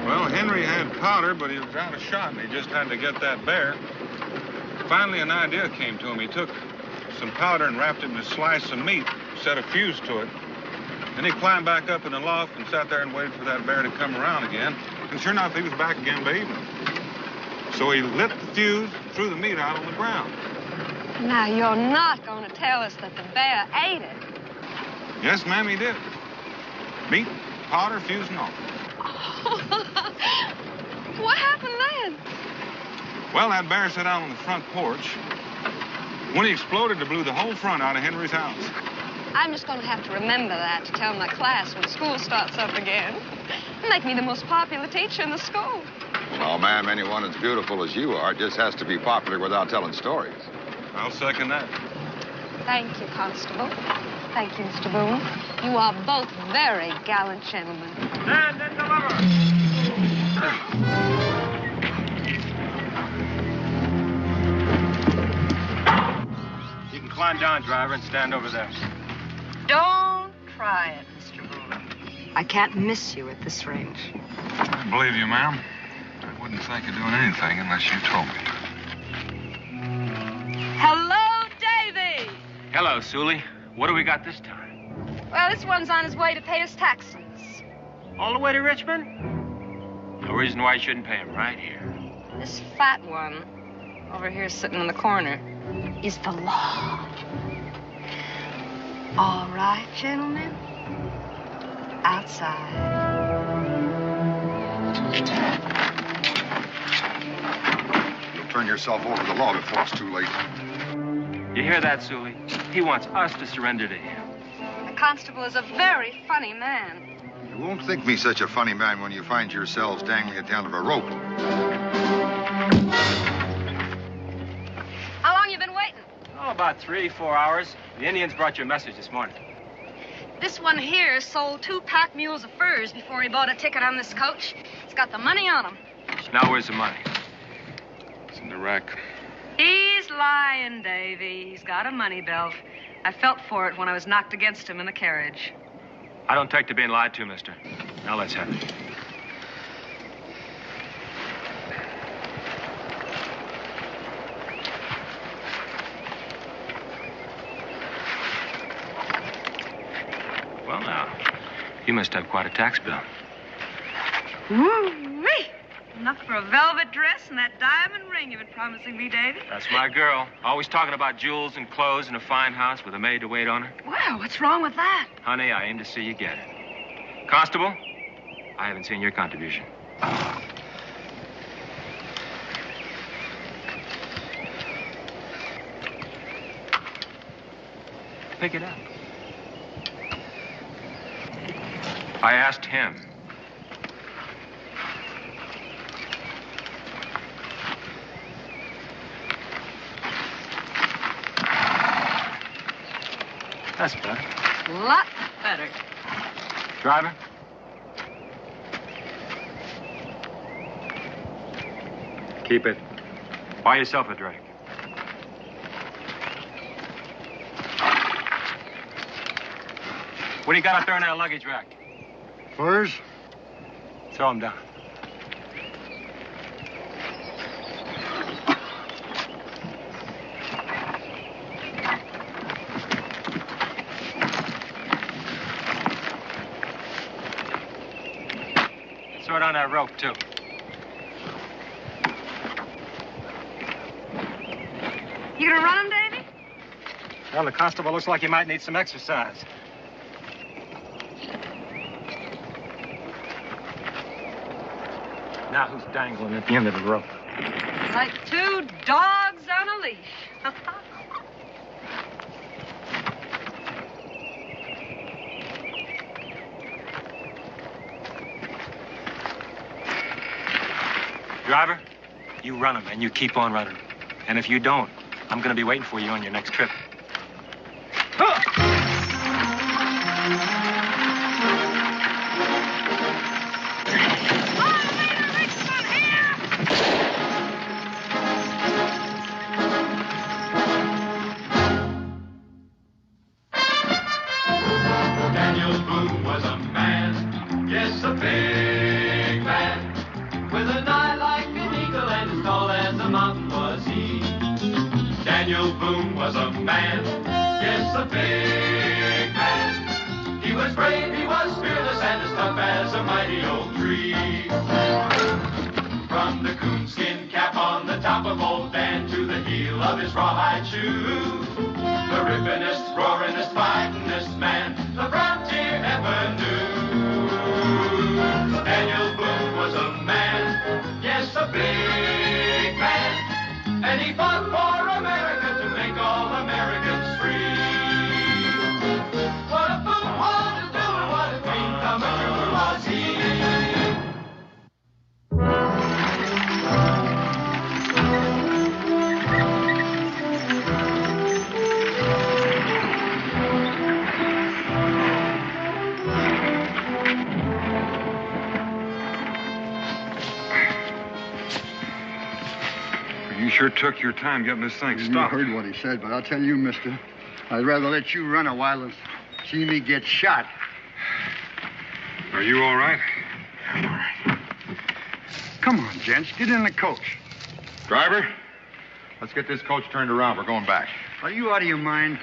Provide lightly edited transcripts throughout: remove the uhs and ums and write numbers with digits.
Well, Henry had powder, but he was out of shot, and he just had to get that bear. Finally, an idea came to him. He took some powder and wrapped it in a slice of meat, set a fuse to it. Then he climbed back up in the loft and sat there and waited for that bear to come around again. And sure enough, he was back again by evening. So he lit the fuse and threw the meat out on the ground. Now, you're not going to tell us that the bear ate it. Yes, ma'am, he did. Meat, powder, fuse, and all. What happened then? Well, that bear sat out on the front porch. When he exploded, it blew the whole front out of Henry's house. I'm just going to have to remember that to tell my class when school starts up again. Make me the most popular teacher in the school. Well, ma'am, anyone as beautiful as you are just has to be popular without telling stories. I'll second that. Thank you, Constable. Thank you, Mr. Boone. You are both very gallant gentlemen. Stand and deliver. You can climb down, driver, and stand over there. Don't try it, Mr. Boone. I can't miss you at this range. I believe you, ma'am. I wouldn't think of doing anything unless you told me to. Hello, Davy. Hello, Sully. What do we got this time? Well, this one's on his way to pay his taxes. All the way to Richmond? No reason why you shouldn't pay him right here. This fat one over here sitting in the corner is the law. All right, gentlemen. Outside. You'll turn yourself over to the law before it's too late. You hear that, Sully? He wants us to surrender to him. The constable is a very funny man. You won't think me such a funny man when you find yourselves dangling at the end of a rope. How long you been waiting? Oh, about 3-4 hours. The Indians brought you a message this morning. This one here sold 2 pack mules of furs before he bought a ticket on this coach. He's got the money on him. Now where's the money? It's in the rack. He's lying, Davy. He's got a money belt. I felt for it when I was knocked against him in the carriage. I don't take to being lied to, mister. Now let's have it. Well, now, you must have quite a tax bill. Woo-wee! Enough for a velvet dress and that diamond ring you've been promising me, Davy. That's my girl. Always talking about jewels and clothes and a fine house with a maid to wait on her. Well, what's wrong with that? Honey, I aim to see you get it. Constable, I haven't seen your contribution. Pick it up. I asked him. That's better. Lot better. Driver? Keep it. Buy yourself a drink. What do you got up there in that luggage rack? Furs? Throw them down. Throw it on that rope, too. You gonna run him, Davy? Well, the constable looks like he might need some exercise. Now who's dangling at the end of the rope? Like 2 dogs on a leash. Driver, you run him, and you keep on running. And if you don't, I'm going to be waiting for you on your next trip. Daniel Boone was a man, yes, a big man. He was brave, he was fearless, and as tough as a mighty old tree. From the coonskin cap on the top of old Dan to the heel of his rawhide shoe, the rippinest, roaringest, fightingest man the frontier ever knew. Daniel Boone was a man, yes, a big man, and he fought for America to make all Americans free. What a Boone was to do, and what a dream come true was he. You sure took your time getting this thing stopped. You heard what he said, but I'll tell you, mister, I'd rather let you run a while than see me get shot. Are you all right? I'm all right. Come on, gents, get in the coach. Driver, let's get this coach turned around. We're going back. Are you out of your mind?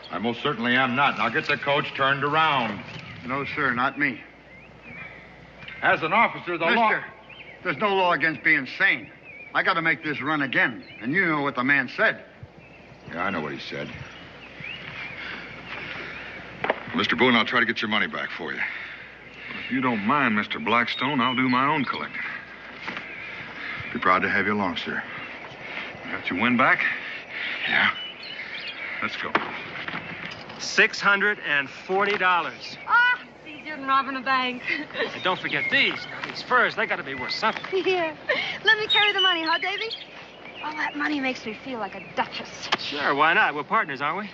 I most certainly am not. Now get the coach turned around. No, sir, not me. As an officer, the law... Mister, there's no law against being sane. I got to make this run again, and you know what the man said. Yeah, I know what he said. Mr. Boone, I'll try to get your money back for you. If you don't mind, Mr. Blackstone, I'll do my own collecting. Be proud to have you along, sir. Got your win back? Yeah. Let's go. $640. Ah, it's easier than robbing a bank. And don't forget these. Now, these furs, they got to be worth something. Yeah. Let me carry the money, huh, Davy? All that money makes me feel like a duchess. Sure, why not? We're partners, aren't we?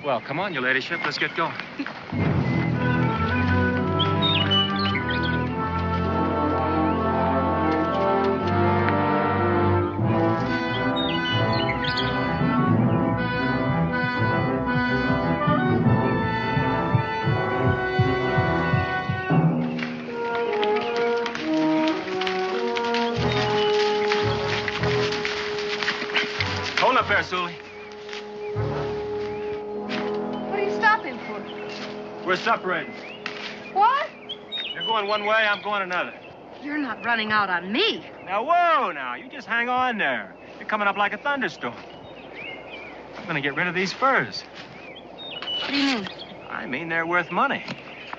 Well, come on, your ladyship. Let's get going. Hold up there, Sully. What are you stopping for? We're separating. What? You're going one way, I'm going another. You're not running out on me. Now, whoa, now. You just hang on there. You're coming up like a thunderstorm. I'm going to get rid of these furs. What do you mean? I mean, they're worth money.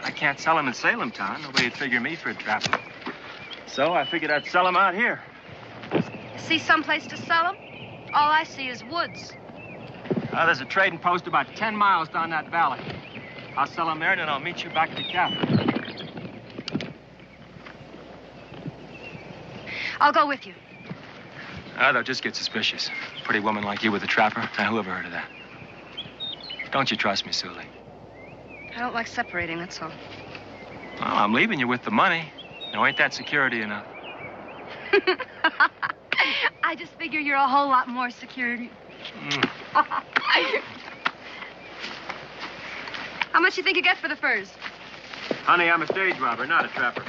I can't sell them in Salem town. Nobody'd figure me for a trapper. So I figured I'd sell them out here. See someplace to sell them? All I see is woods. There's a trading post about 10 miles down that valley. I'll sell them there, and then I'll meet you back at the cabin. I'll go with you. They'll just get suspicious. Pretty woman like you with a trapper. Now, who ever heard of that? Don't you trust me, Sully? I don't like separating, that's all. Well, I'm leaving you with the money. Now, ain't that security enough? I just figure you're a whole lot more security. How much you think you get for the furs? Honey, I'm a stage robber, not a trapper.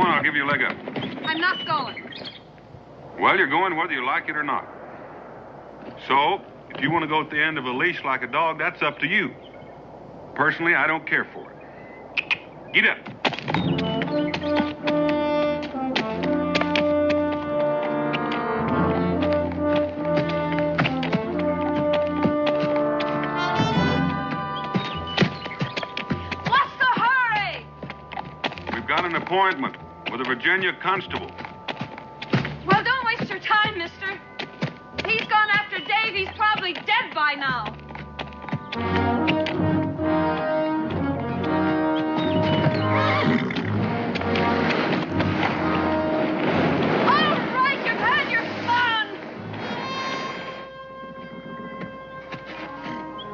on, I'll give you a leg up. I'm not going. Well, you're going whether you like it or not. So, if you want to go at the end of a leash like a dog, that's up to you. Personally, I don't care for it. Get up. An appointment with a Virginia constable. Well, don't waste your time, mister. He's gone after Dave. He's probably dead by now. All right, you've had your fun.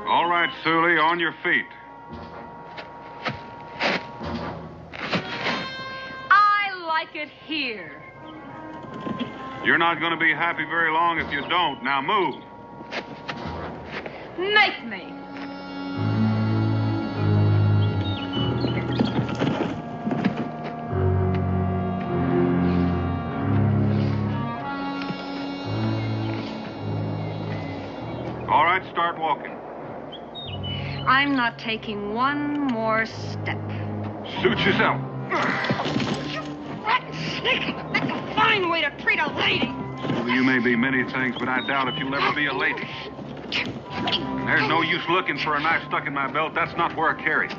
All right, Sully, on your feet. It here. You're not going to be happy very long if you don't. Now move. Make me. All right, start walking. I'm not taking one more step. Suit yourself. That's a fine way to treat a lady. Well, you may be many things, but I doubt if you'll ever be a lady. There's no use looking for a knife stuck in my belt. That's not where I carry it.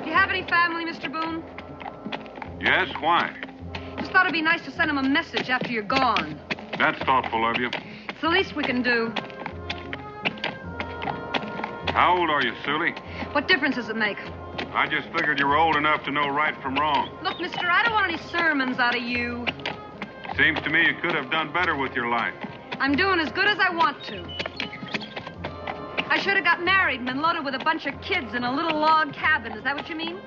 Do you have any family, Mr. Boone? Yes, why? Just thought it'd be nice to send him a message after you're gone. That's thoughtful of you. It's the least we can do. How old are you, Sully? What difference does it make? I just figured you were old enough to know right from wrong. Look, mister, I don't want any sermons out of you. Seems to me you could have done better with your life. I'm doing as good as I want to. I should have got married and been loaded with a bunch of kids in a little log cabin. Is that what you mean?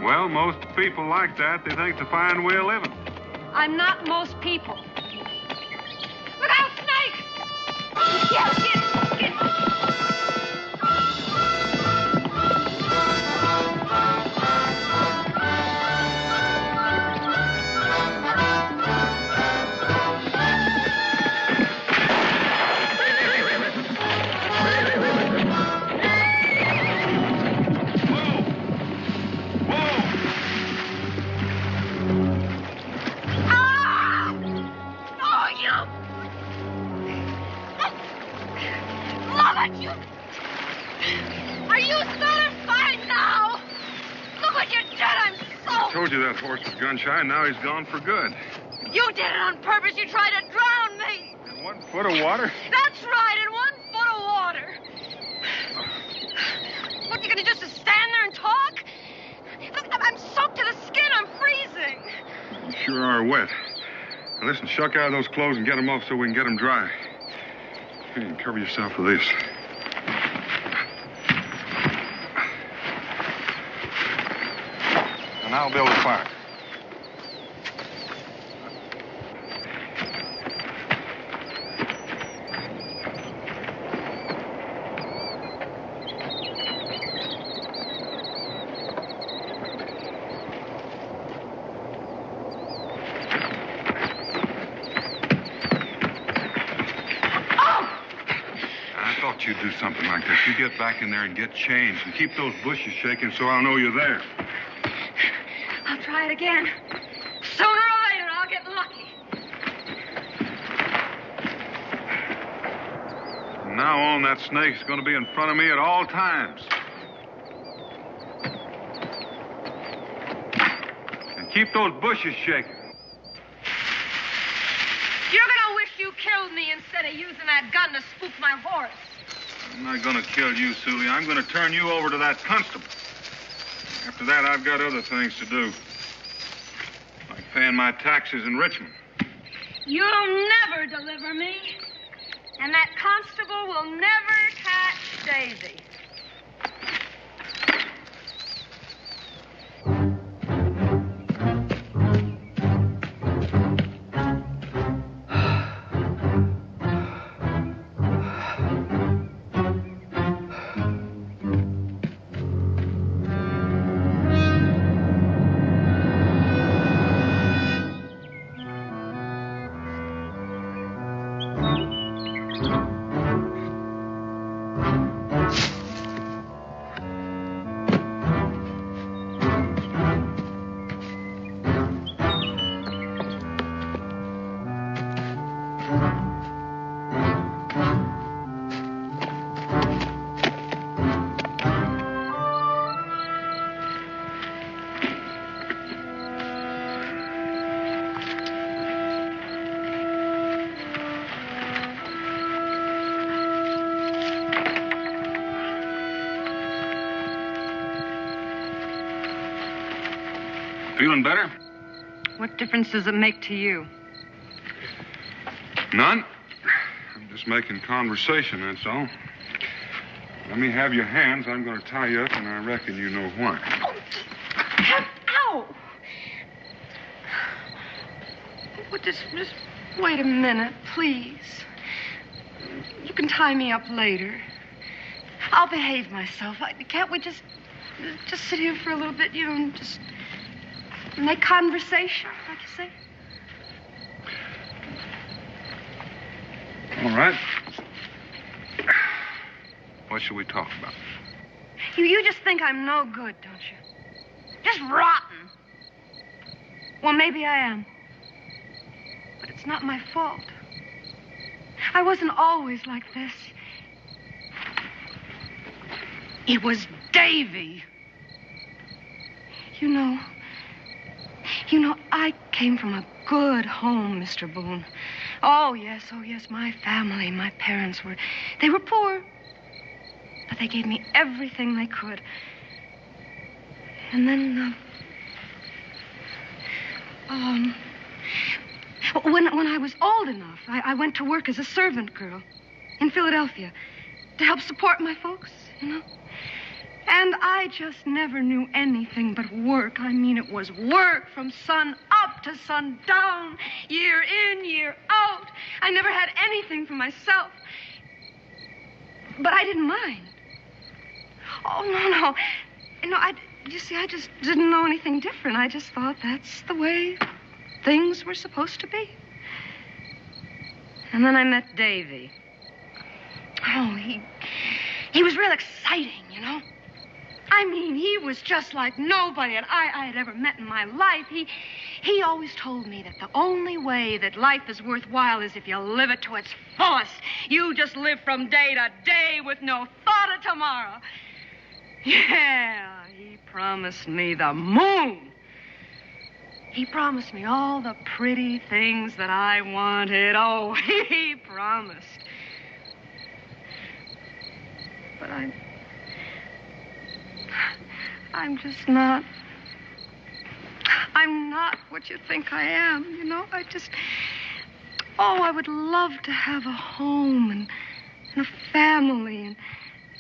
Well, most people like that. They think it's a fine way of living. I'm not most people. Look out, Snake! Get! I told you that horse was gun shy, and now he's gone for good. You did it on purpose. You tried to drown me. In 1 foot of water? That's right, in 1 foot of water. What, you gonna just stand there and talk? Look, I'm soaked to the skin. I'm freezing. You sure are wet. Now listen, shuck out of those clothes and get them off so we can get them dry. Here, you can cover yourself with this. And I'll build a fire. You'd do something like this. You get back in there and get changed and keep those bushes shaking so I'll know you're there. I'll try it again. Sooner or later, I'll get lucky. From now on, that snake's going to be in front of me at all times. And keep those bushes shaking. You're gonna wish you killed me instead of using that gun to spook my horse. I'm not going to kill you, Sully. I'm going to turn you over to that constable. After that, I've got other things to do. Like paying my taxes in Richmond. You'll never deliver me. And that constable will never catch Daisy. feeling better? What difference does it make to you? None. I'm just making conversation, that's all. Let me have your hands. I'm going to tie you up, and I reckon you know why. Ow! Well, just wait a minute, please. You can tie me up later. I'll behave myself. Can't we just sit here for a little bit, and just make conversation, like you say? All right. What shall we talk about? You just think I'm no good, don't you? Just rotten. Well, maybe I am. But it's not my fault. I wasn't always like this. It was Davy. You know, I came from a good home, Mr. Boone. Oh, yes, my family, my parents they were poor. But they gave me everything they could. And then, when I was old enough, I went to work as a servant girl in Philadelphia to help support my folks, And I just never knew anything but work. I mean, it was work from sun up to sun down, year in, year out. I never had anything for myself. But I didn't mind. Oh, no. You see, I just didn't know anything different. I just thought that's the way things were supposed to be. And then I met Davy. Oh, he was real exciting, I mean, he was just like nobody that I had ever met in my life. He always told me that the only way that life is worthwhile is if you live it to its fullest. You just live from day to day with no thought of tomorrow. Yeah, he promised me the moon. He promised me all the pretty things that I wanted. Oh, he promised. But I'm just not. I'm not what you think I am, I would love to have a home and a family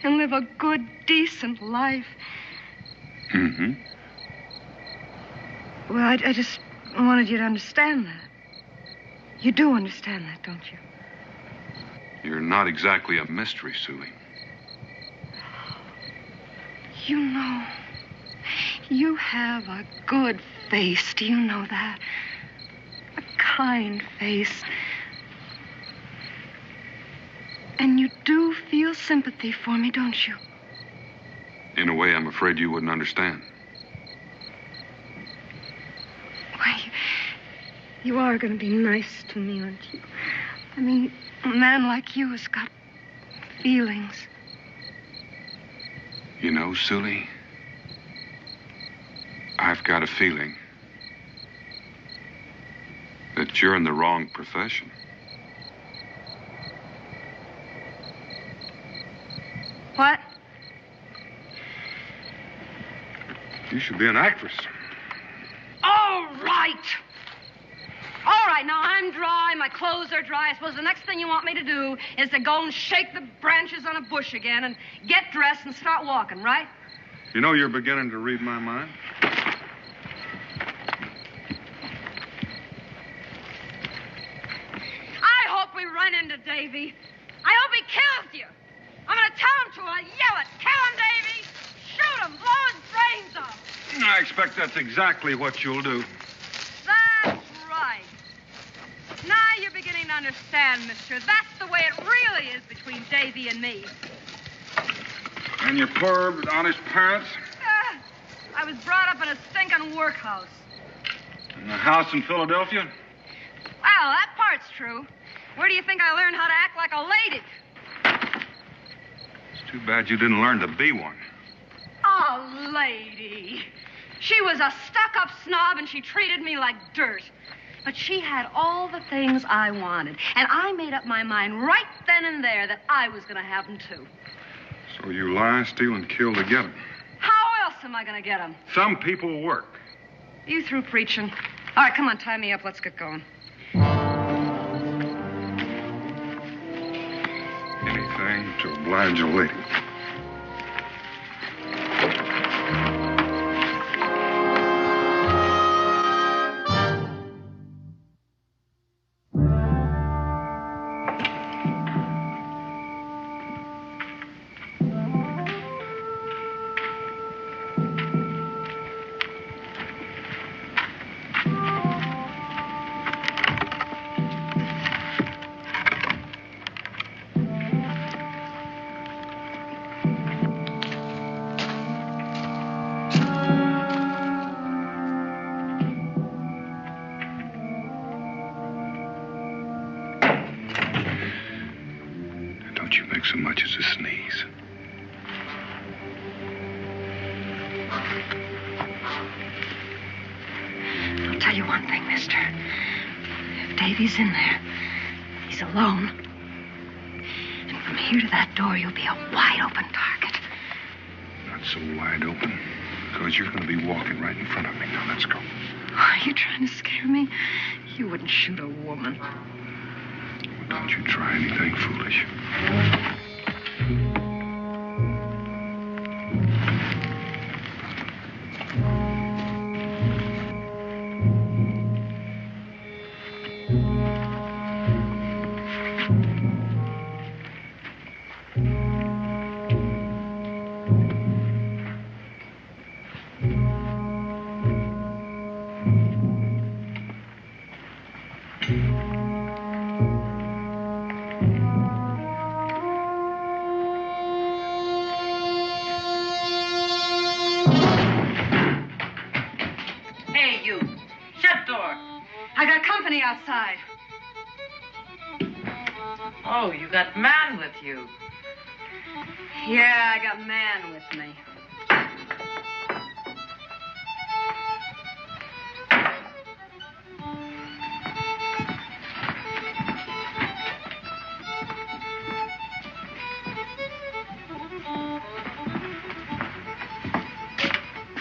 and live a good, decent life. Mm-hmm. Well, I just wanted you to understand that. You do understand that, don't you? You're not exactly a mystery, Sulie. You have a good face. Do you know that? A kind face. And you do feel sympathy for me, don't you? In a way, I'm afraid you wouldn't understand. Why, you are going to be nice to me, aren't you? I mean, a man like you has got feelings. Sulie, I've got a feeling that you're in the wrong profession. What? You should be an actress. All right. All right, now I'm dry, my clothes are dry. I suppose the next thing you want me to do is to go and shake the branches on a bush again and get dressed and start walking, right? You're beginning to read my mind. I hope we run into Davy. I hope he kills you. I'm going to tell him to. I'll yell it. Kill him, Davy. Shoot him. Blow his brains off. I expect that's exactly what you'll do. That's right. Now you're beginning to understand, mister. That's the way it really is between Davy and me. And your poor, honest parents? I was brought up in a stinking workhouse. In the house in Philadelphia? Well, that part's true. Where do you think I learned how to act like a lady? It's too bad you didn't learn to be one. A lady. She was a stuck-up snob, and she treated me like dirt. But she had all the things I wanted, and I made up my mind right then and there that I was going to have them, too. So you lie, steal, and kill to get them. How else am I going to get them? Some people work. You through preaching? All right, come on, tie me up. Let's get going. Anything to oblige a lady. Don't you make so much as a sneeze. I'll tell you one thing, mister. If Davy's in there, he's alone. And from here to that door, you'll be a wide open target. Not so wide open, because you're going to be walking right in front of me. Now, let's go. Are you trying to scare me? You wouldn't shoot a woman. Well, don't you try anything foolish. Hey, you. Shut door. I got company outside. Oh, you got man with you. Yeah, I got man with me.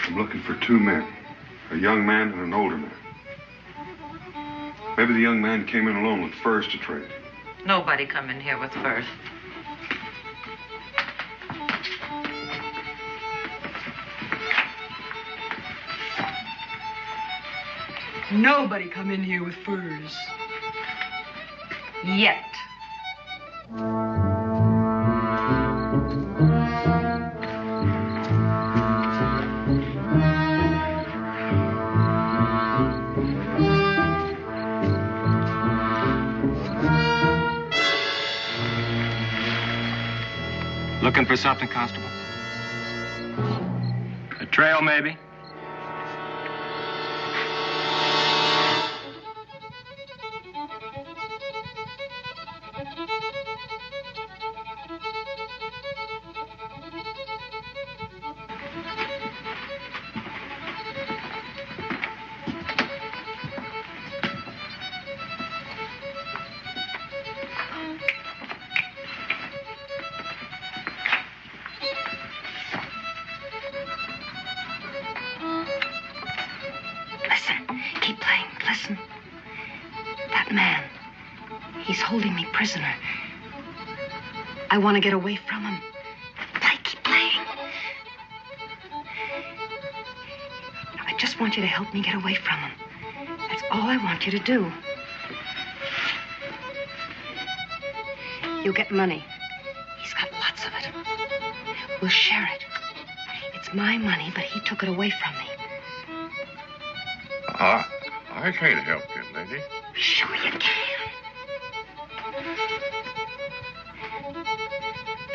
I'm looking for two men, a young man and an older man. Maybe the young man came in alone with furs to trade. Nobody come in here with furs. Nobody come in here with furs. Yet. Looking for something, Constable? A trail, maybe? Keep playing. Listen. That man, he's holding me prisoner. I want to get away from him. Keep playing. I just want you to help me get away from him. That's all I want you to do. You'll get money. He's got lots of it. We'll share it. It's my money, but he took it away from me. I can't help you, lady. Sure you can.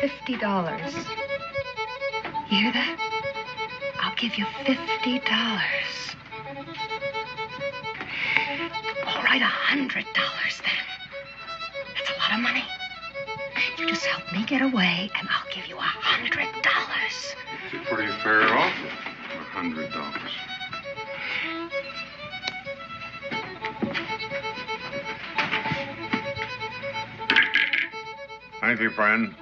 $50. You hear that? I'll give you $50. All right, $100 then. That's a lot of money. You just help me get away, and I'll give you $100. It's a pretty fair offer, $100. Thank you, friend.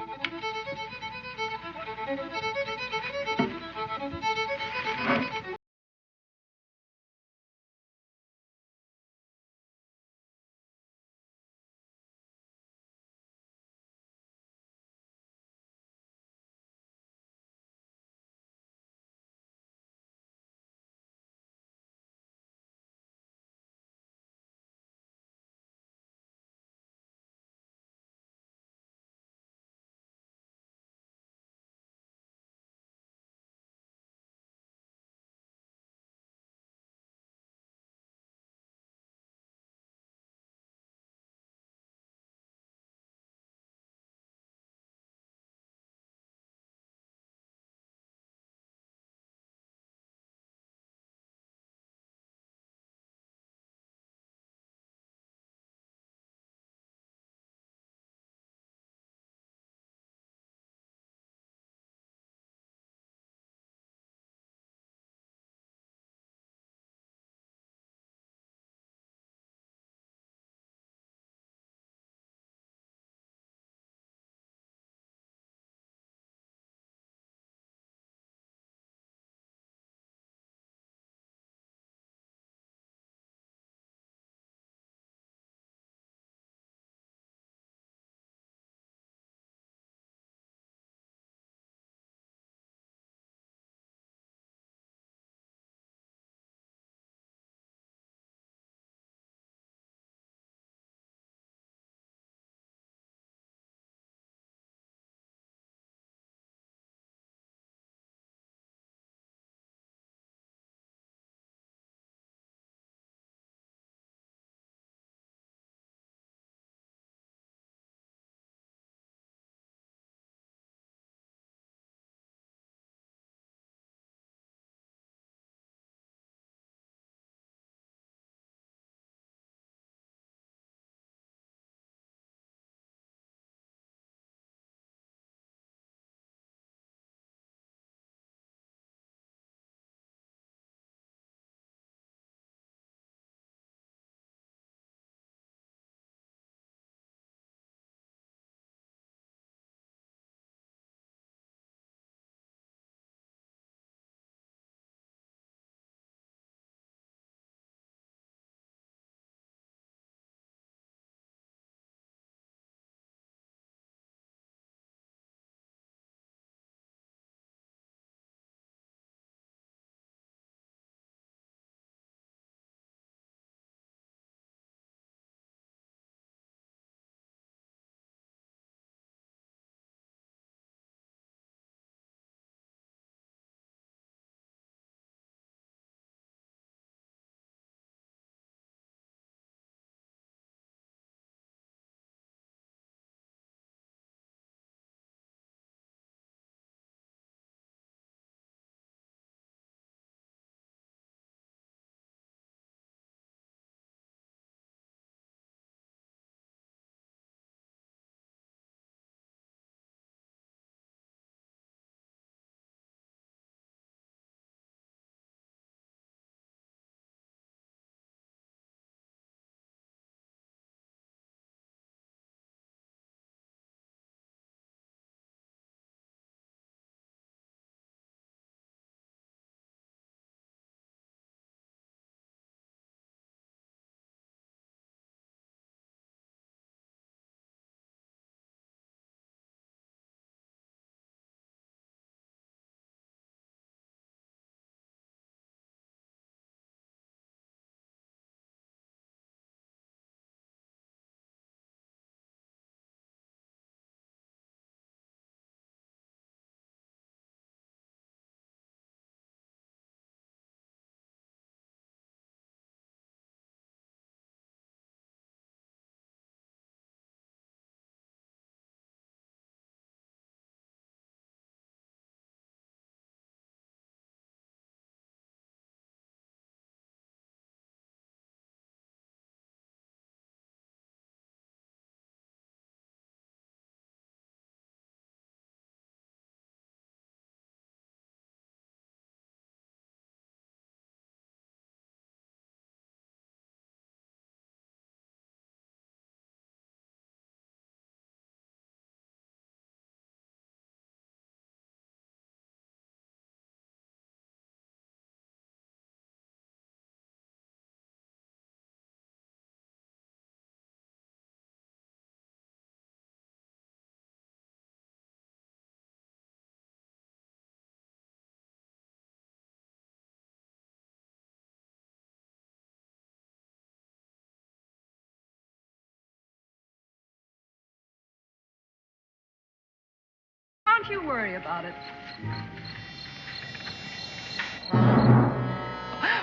you worry about it.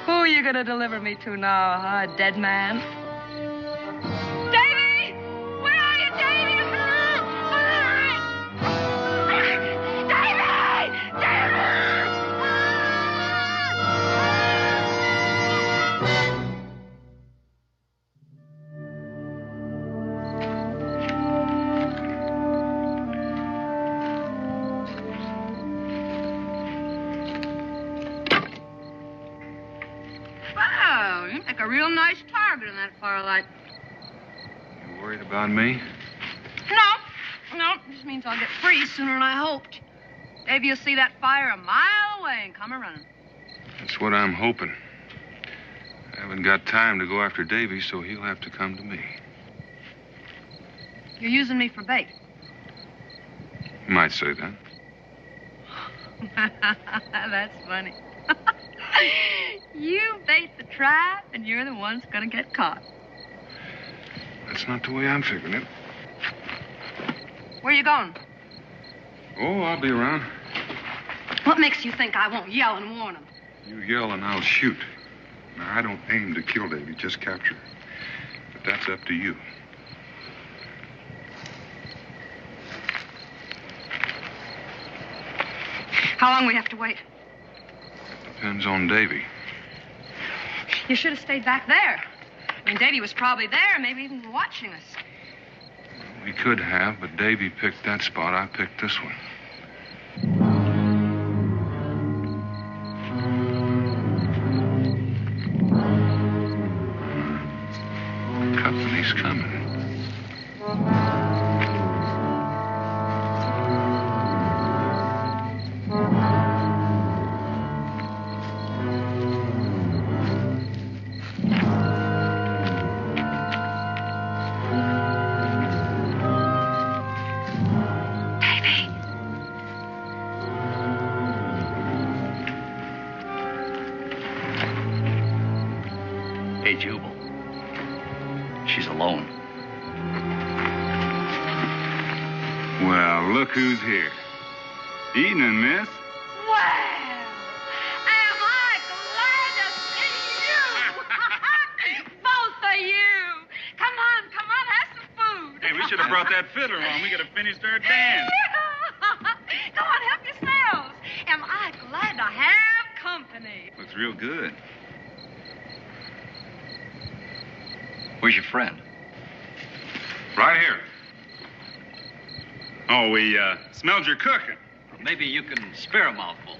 Who are you going to deliver me to now, huh? A dead man? Davy! Where are you, Davy? Davy! Davy! Wow, you make a real nice target in that firelight. You worried about me? No, this means I'll get free sooner than I hoped. Davy will see that fire a mile away and come a-running. That's what I'm hoping. I haven't got time to go after Davy, so he'll have to come to me. You're using me for bait. You might say that. That's funny. You bait the trap, and you're the one that's gonna get caught. That's not the way I'm figuring it. Where you going? Oh, I'll be around. What makes you think I won't yell and warn him? You yell and I'll shoot. Now, I don't aim to kill Davy, just capture him. But that's up to you. How long we have to wait? Depends on Davy. You should have stayed back there. I mean, Davy was probably there, maybe even watching us. We could have, but Davy picked that spot. I picked this one. Company's coming. Hey, Jubal. She's alone. Well, look who's here. Evening, miss. Well, am I glad to see you! Both of you! Come on, have some food. Hey, we should have brought that fiddler on. We could have finished our dance. Come on, help yourselves. Am I glad to have company? Looks real good. Where's your friend? Right here. Oh, we smelled your cooking. Well, maybe you can spare a mouthful.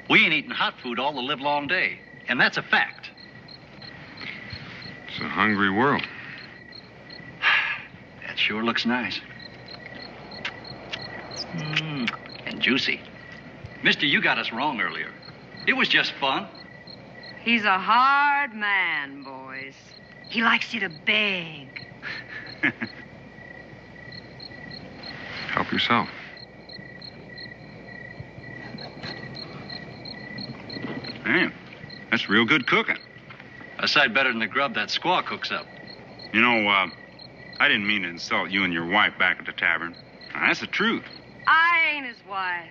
We ain't eaten hot food all the livelong day, and that's a fact. It's a hungry world. That sure looks nice. And juicy. Mister, you got us wrong earlier. It was just fun. He's a hard man, boys. He likes you to beg. Help yourself. Man, that's real good cooking. A sight better than the grub that squaw cooks up. You know, I didn't mean to insult you and your wife back at the tavern. Now, that's the truth. I ain't his wife.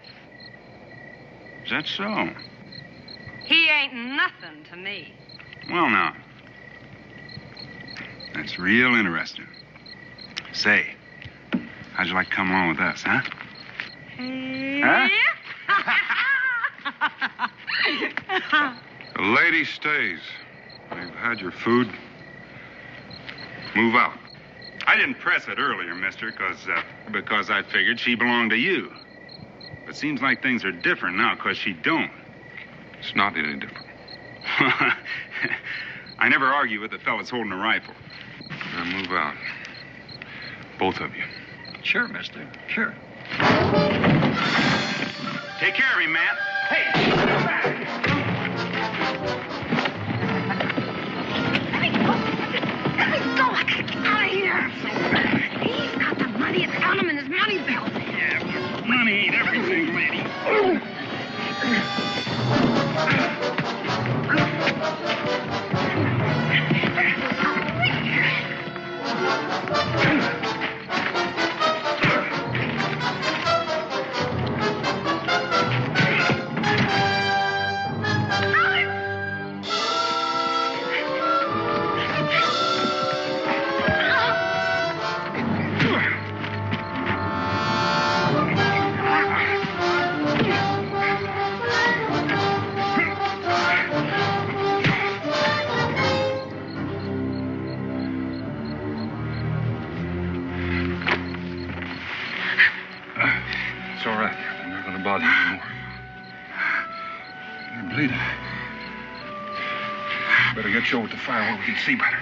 Is that so? He ain't nothing to me. Well, now. That's real interesting. Say, how'd you like to come along with us, huh? Huh? The lady stays. You've had your food. Move out. I didn't press it earlier, mister, because I figured she belonged to you. But it seems like things are different now, because she don't. It's not any different. I never argue with the fellas holding a rifle. Now move out. Both of you. Sure, mister. Sure. Take care of me, man. Hey! Let me go. I gotta get out of here. He's got the money. It's got him in his money belt. Yeah, money ain't everything, lady. reach over to the fire where we can see better.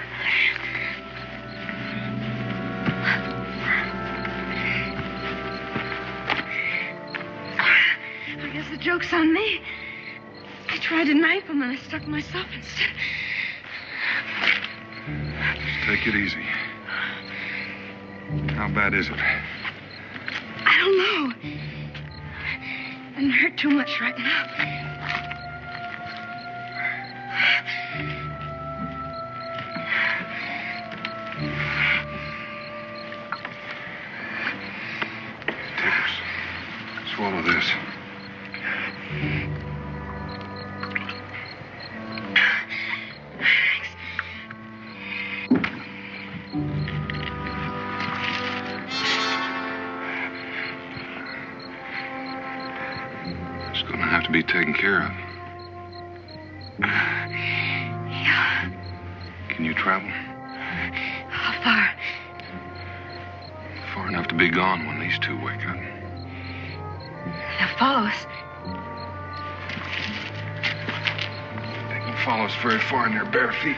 I guess the joke's on me. I tried to knife him and I stuck myself instead. Just take it easy. How bad is it? I don't know. Doesn't hurt too much right now. Swallow this. It's going to have to be taken care of. Yeah. Can you travel? How far? Far enough to be gone when these two wake up. They'll follow us. They can follow us very far in their bare feet.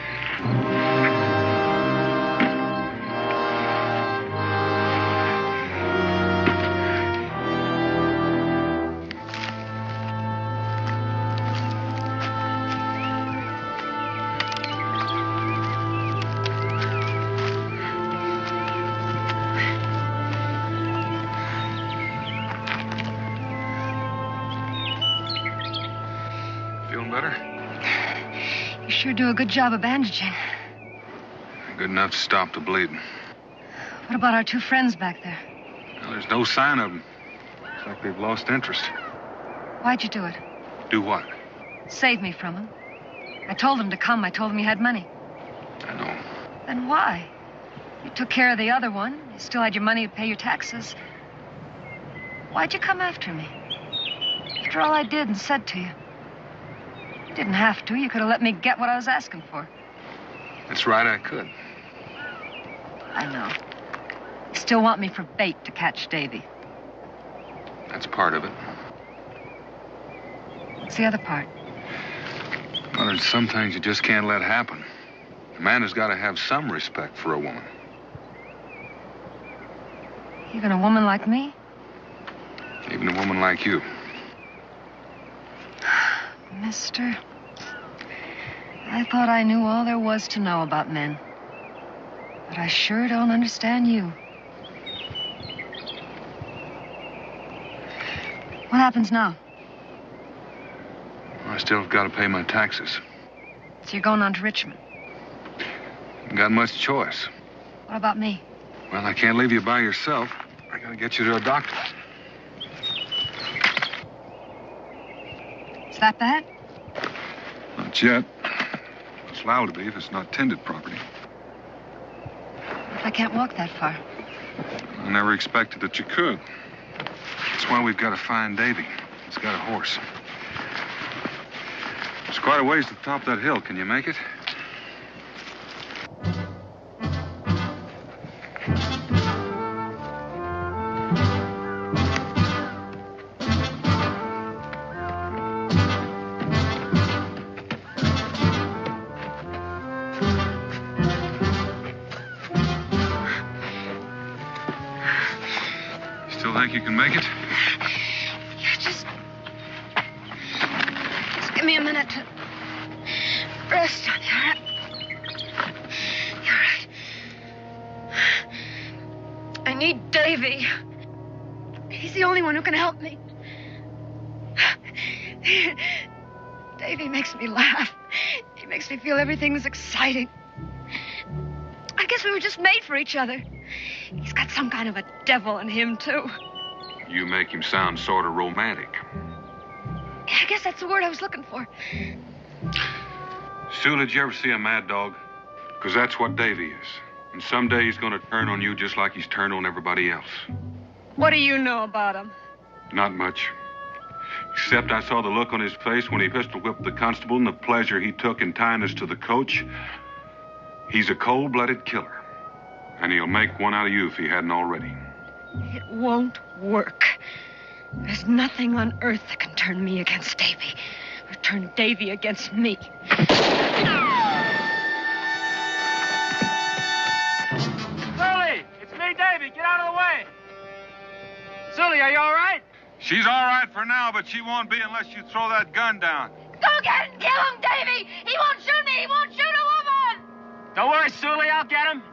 Feeling better? You sure do a good job of bandaging. Good enough to stop the bleeding. What about our two friends back there? Well, there's no sign of them. Looks like they've lost interest. Why'd you do it? Do what? Save me from him. I told him to come. I told him you had money. I know. Then why? You took care of the other one. You still had your money to pay your taxes. Why'd you come after me? After all I did and said to you. You didn't have to. You could have let me get what I was asking for. That's right, I could. I know. You still want me for bait to catch Davy. That's part of it. What's the other part? Well, there's some things you just can't let happen. A man has got to have some respect for a woman. Even a woman like me? Even a woman like you. Mister, I thought I knew all there was to know about men. But I sure don't understand you. What happens now? I still have got to pay my taxes. So you're going on to Richmond. Haven't got much choice. What about me? Well, I can't leave you by yourself. I got to get you to a doctor. Is that bad? Not yet. It's liable to be if it's not tended properly. I can't walk that far. I never expected that you could. That's why we've got to find Davy. He's got a horse. It's quite a ways to the top of that hill. Can you make it? Still think you can make it? Yeah, just give me a minute to rest on you, all right? You're right. I need Davy. He's the only one who can help me. Davy makes me laugh. He makes me feel everything's exciting. I guess we were just made for each other. He's got some kind of a devil in him, too. You make him sound sort of romantic. I guess that's the word I was looking for. Sue, did you ever see a mad dog? Because that's what Davy is. And someday he's going to turn on you just like he's turned on everybody else. What do you know about him? Not much. Except I saw the look on his face when he pistol whipped the constable and the pleasure he took in tying us to the coach. He's a cold-blooded killer. And he'll make one out of you if he hadn't already. It won't work. There's nothing on earth that can turn me against Davy, or turn Davy against me. She's all right for now, but she won't be unless you throw that gun down. Go get and kill him, Davy! He won't shoot me! He won't shoot a woman! Don't worry, Sully, I'll get him.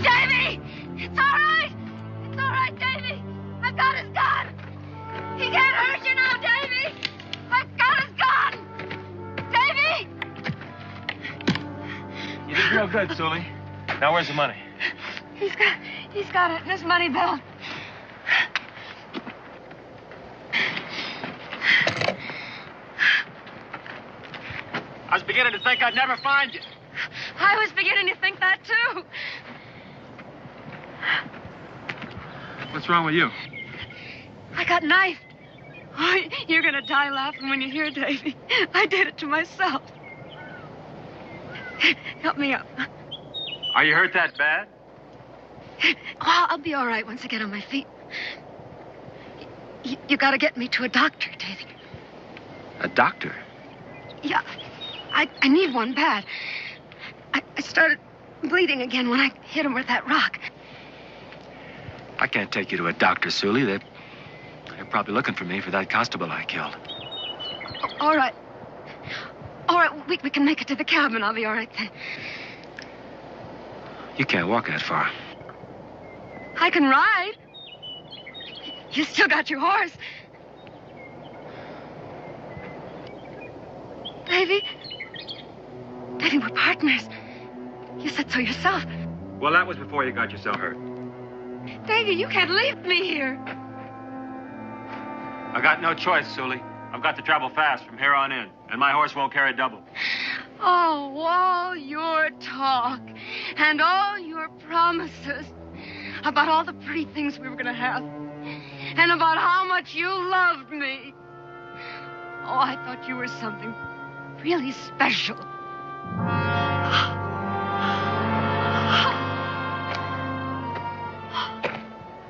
Davy! It's all right! It's all right, Davy! I've got his gun! He can't hurt you now, Davy! I've got his gun! Davy! You did real good, Sully. Now, where's the money? He's got it in his money belt. I was beginning to think I'd never find you. I was beginning to think that, too. What's wrong with you? I got knifed. Oh, you're going to die laughing when you hear, Davy. I did it to myself. Help me up. Are you hurt that bad? Oh, I'll be all right once I get on my feet. You got to get me to a doctor, Davy. A doctor? Yeah, I need one bad. I started bleeding again when I hit him with that rock. I can't take you to a doctor, Sully. They're probably looking for me for that constable I killed. All right. All right, we can make it to the cabin. I'll be all right then. You can't walk that far. I can ride. You still got your horse. Davy, we're partners. You said so yourself. Well, that was before you got yourself hurt. Davy, you can't leave me here. I got no choice, Sully. I've got to travel fast from here on in, and my horse won't carry double. Oh, all your talk and all your promises about all the pretty things we were going to have and about how much you loved me. Oh, I thought you were something really special.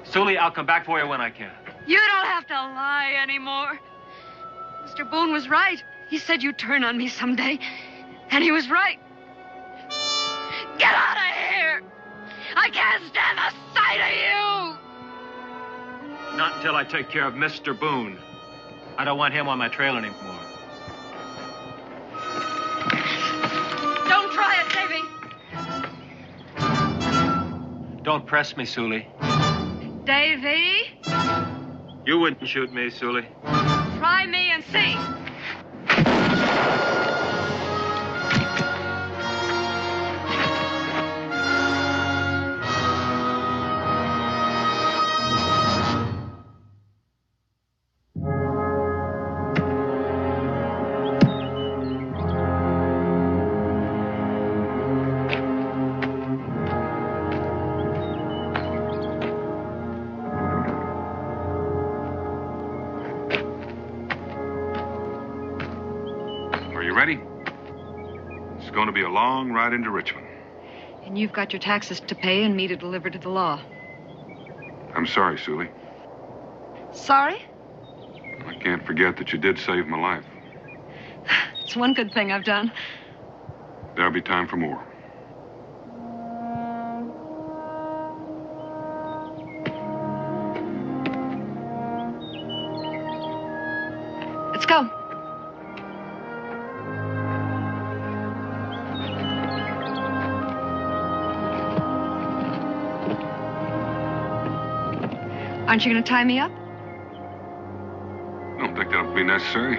Sully, I'll come back for you when I can. You don't have to lie anymore. Mr. Boone was right. He said you'd turn on me someday. And he was right. Get out of here! I can't stand the sight of you! Not until I take care of Mr. Boone. I don't want him on my trail anymore. Don't try it, Davy. Don't press me, Sully. Davy, You wouldn't shoot me, Sully. try me and see. Are you ready? It's going to be a long ride into Richmond. And you've got your taxes to pay and me to deliver to the law. I'm sorry, Sully. Sorry? I can't forget that you did save my life. It's one good thing I've done. There'll be time for more. Let's go. Aren't you going to tie me up? I don't think that'll be necessary.